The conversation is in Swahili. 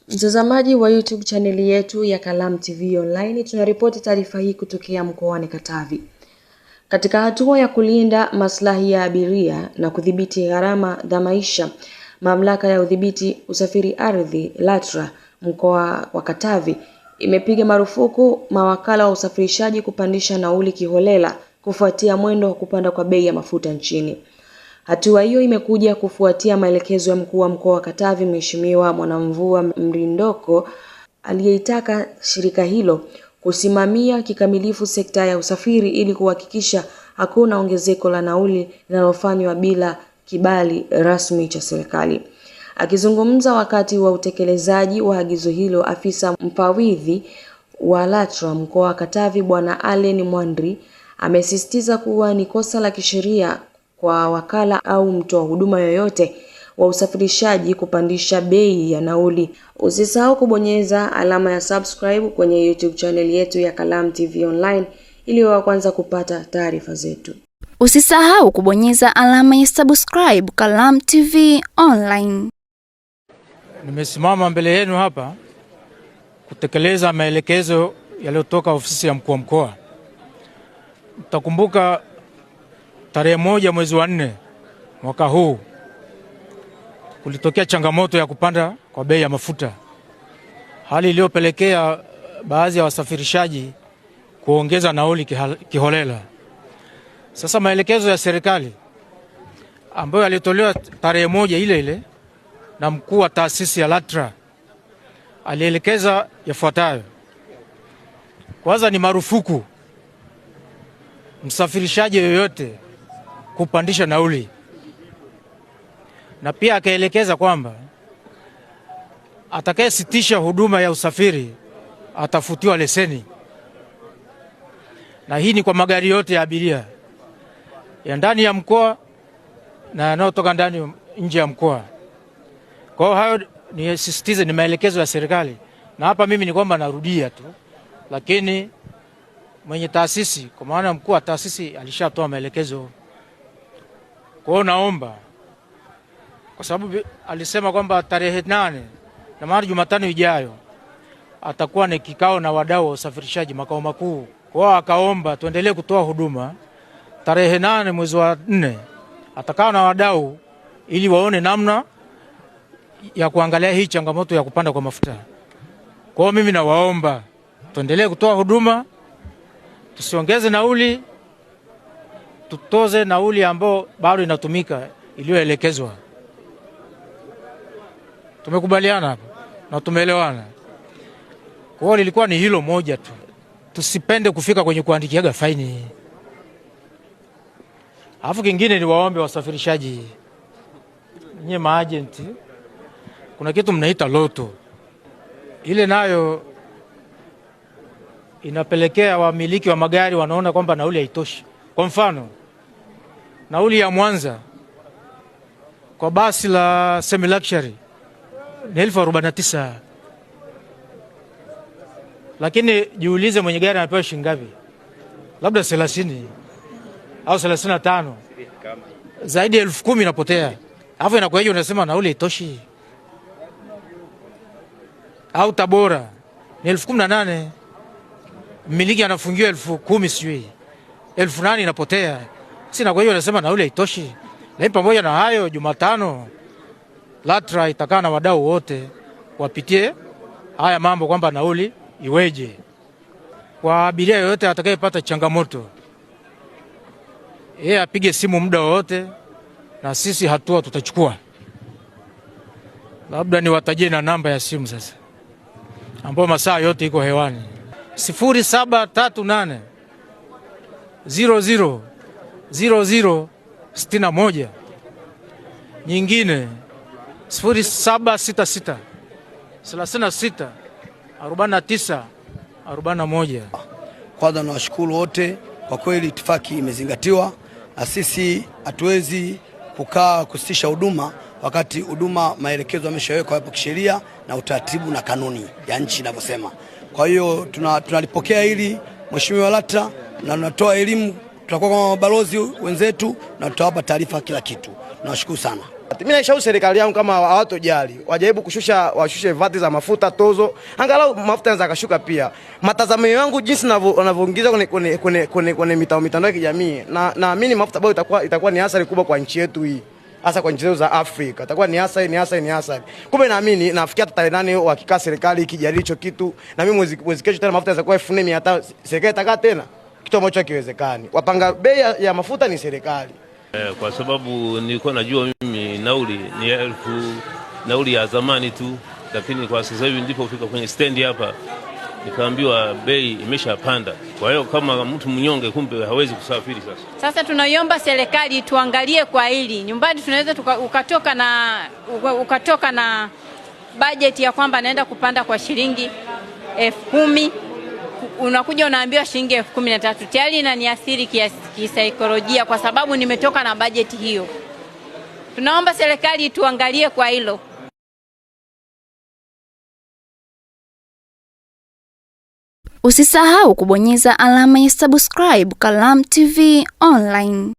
Mtazamaji wa YouTube chaneli yetu ya Kalamu TV Online, tunaripoti taarifa hii kutokea mkoani Katavi. Katika hatua ya kulinda maslahi ya abiria na kudhibiti gharama za maisha, Mamlaka ya Udhibiti Usafiri Ardhi LATRA mkoa wa Katavi imepiga marufuku mawakala wa usafirishaji kupandisha nauli kiholela kufuatia mwendo wa kupanda kwa bei ya mafuta nchini. Hatua hiyo imekuja kufuatia maelekezo ya mkuu wa mkoa wa Katavi Mheshimiwa Mwanamvua Mrindoko aliyeitaka shirika hilo kusimamia kikamilifu sekta ya usafiri ili kuhakikisha hakuna ongezeko la nauli linalofanywa bila kibali rasmi cha serikali. Akizungumza wakati wa utekelezaji wa agizo hilo, afisa mfawidhi wa LATRA mkoa wa Katavi Bwana Allen Mwandri amesisitiza kuwa ni kosa la kisheria kwa wakala au mtoa huduma yoyote wa usafirishaji kupandisha bei ya nauli. Usisahau kubonyeza alama ya subscribe kwenye YouTube channel yetu ya Kalamu TV Online ili wa kwanza kupata taarifa zetu. Usisahau kubonyeza alama ya subscribe Kalamu TV Online. Nimesimama mbele yenu hapa kutekeleza maelekezo yaliyotoka ofisi ya mkuu wa mkoa. Mtakumbuka tarehe 1 mwezi wa 4 mwaka huu kulitokea changamoto ya kupanda kwa bei ya mafuta, hali iliyopelekea baadhi ya wasafirishaji kuongeza nauli kiholela. Sasa maelekezo ya serikali ambayo yalitolewa tarehe 1 ile ile na mkuu wa taasisi ya LATRA alielekeza yafuatayo. Kwanza ni marufuku msafirishaji yoyote kupandisha nauli, na pia akaelekeza kwamba atakayesitisha huduma ya usafiri atafutiwa leseni, na hii ni kwa magari yote ya abiria ya ndani ya mkoa na yanayotoka ndani nje ya mkoa. Kwa hiyo hayo nisisitize ni maelekezo ya serikali, na hapa mimi ni kwamba narudia tu, lakini mwenye taasisi kwa maana mkuu wa taasisi alishatoa maelekezo. Kwa hiyo naomba, kwa sababu alisema kwamba tarehe 8 na maana Jumatano ijayo atakuwa na kikao na wadau wa usafirishaji makao makuu. Kwa hiyo akaomba tuendelee kutoa huduma. Tarehe 8 mwezi wa 4 atakaa na wadau ili waone namna ya kuangalia hii changamoto ya kupanda kwa mafuta. Kwa hiyo mimi nawaomba tuendelee kutoa huduma, tusiongeze nauli, tutoze nauli ambayo bado inatumika iliyoelekezwa. Tumekubaliana hapo na tumeelewana. Kwa hiyo lilikuwa ni hilo moja tu. Tusipende kufika kwenye kuandikiaga faini. Alafu kingine ni waombe wasafirishaji, nyie maagenti, kuna kitu mnaita loto. Ile nayo inapelekea wamiliki wa magari wanaona kwamba nauli haitoshi. Kwa mfano, nauli ya Mwanza kwa basi la semi luxury ni 49,000. Lakini jiulize mwenye gari anapewa shilingi ngapi? Labda 30 au 35. Zaidi ya 10,000 inapotea. Alafu inakuwa hiyo unasema nauli haitoshi. Au Tabora ni 18,000. Mmiliki anafungiwa 10,000 sijui. 8,000 inapotea. Sina, kwa hiyo unasema nauli haitoshi. Lakini pamoja na hayo, Jumatano LATRA itakaa na wadau wote wapitie haya mambo kwamba nauli iweje. Kwa abiria yote atakayepata changamoto, yeye apige simu muda wote na sisi hatua tutachukua. Labda niwatajie na namba ya simu sasa, ambayo masaa yote iko hewani. 0738 00 0061. Nyingine 0766 36 49 41. Kwanza nawashukuru wote, kwa kweli itifaki imezingatiwa, na sisi hatuwezi kukaa kusitisha huduma wakati huduma maelekezo yameshawekwa hapo kisheria na utaratibu na kanuni ya nchi inavyosema. Kwa hiyo tunalipokea hili Mheshimiwa LATRA, na tunatoa elimu, tutakuwa kama mabalozi wenzetu na tutawapa taarifa kila kitu. Nawashukuru sana. Mimi naishauri serikali yangu kama hawatojali, wajaribu washushe vati za mafuta, tozo, angalau mafuta yanaweza kashuka pia. Matazamo yangu jinsi wanavyoingiza kwenye mitandao ya kijamii, na naamini mafuta bado itakuwa ni hasara kubwa kwa nchi yetu hii. Hasa kwa nchi zetu za Afrika. Itakuwa ni hasara. Kumbe naamini nafikia tarehe 8 wakikaa serikali ikijadili hicho kitu, na mimi mwezi kesho tena mafuta yatakuwa 4500, serikali itakaa tena. Kitu ambacho hakiwezekani. Wapanga bei ya mafuta ni serikali. Kwa sababu nilikuwa najua mimi nauli ni nauli ya zamani tu, lakini kwa sasa hivi nilipofika kwenye stendi hapa nikaambiwa bei imeshapanda. Kwa hiyo kama mtu mnyonge kumbe hawezi kusafiri sasa. Sasa tunaiomba serikali tuangalie kwa hili. Nyumbani tunaweza ukatoka na bajeti ya kwamba naenda kupanda kwa shilingi 10,000, unakuja unaambiwa shilingi 13,000. Tayari inaniathiri kisaikolojia kwa sababu nimetoka na bajeti hiyo. Tunaomba serikali tuangalie kwa hilo. Usisahau kubonyeza alama ya subscribe Kalamu TV Online.